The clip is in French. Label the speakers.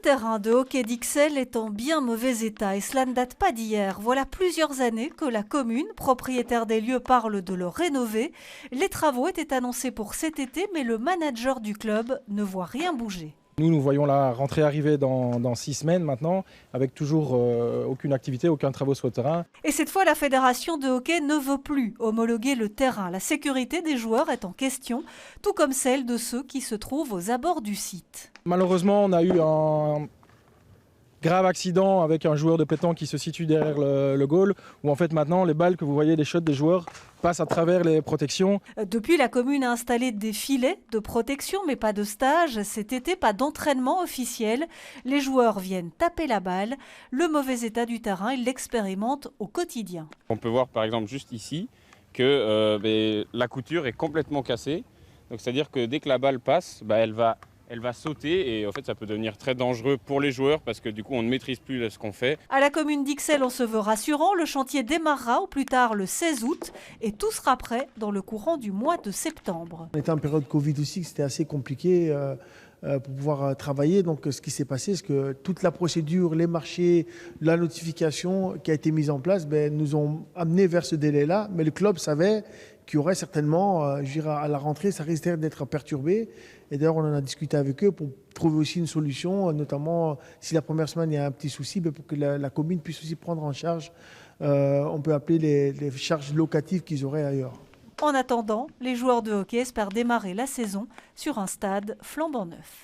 Speaker 1: terrain de hockey d'Ixelles est en bien mauvais état et cela ne date pas d'hier. Voilà plusieurs années que la commune, propriétaire des lieux, parle de le rénover. Les travaux étaient annoncés pour cet été, mais le manager du club ne voit rien bouger.
Speaker 2: Nous voyons la rentrée arriver dans 6 semaines maintenant, avec toujours aucune activité, aucun travaux sur le terrain.
Speaker 1: Et cette fois, la fédération de hockey ne veut plus homologuer le terrain. La sécurité des joueurs est en question, tout comme celle de ceux qui se trouvent aux abords du site.
Speaker 2: Malheureusement, on a eu un grave accident avec un joueur de pétanque qui se situe derrière le goal, où en fait maintenant les balles que vous voyez, les shots des joueurs, passent à travers les protections.
Speaker 1: Depuis, la commune a installé des filets de protection, mais pas de stage. Cet été, pas d'entraînement officiel. Les joueurs viennent taper la balle. Le mauvais état du terrain, ils l'expérimentent au quotidien.
Speaker 3: On peut voir par exemple juste ici que la couture est complètement cassée. Donc c'est-à-dire que dès que la balle passe, elle va sauter et en fait ça peut devenir très dangereux pour les joueurs parce que du coup on ne maîtrise plus ce qu'on fait.
Speaker 1: À la commune d'Ixelles, on se veut rassurant. Le chantier démarrera au plus tard le 16 août et tout sera prêt dans le courant du mois de septembre.
Speaker 4: On était en période Covid aussi, c'était assez compliqué pour pouvoir travailler. Donc ce qui s'est passé, c'est que toute la procédure, les marchés, la notification qui a été mise en place nous ont amené vers ce délai-là. Mais le club savait qu'il y aurait certainement, je dirais, à la rentrée, ça risquait d'être perturbé. Et d'ailleurs, on en a discuté avec eux pour trouver aussi une solution, notamment si la première semaine il y a un petit souci, pour que la commune puisse aussi prendre en charge, on peut appeler les charges locatives qu'ils auraient ailleurs.
Speaker 1: En attendant, les joueurs de hockey espèrent démarrer la saison sur un stade flambant neuf.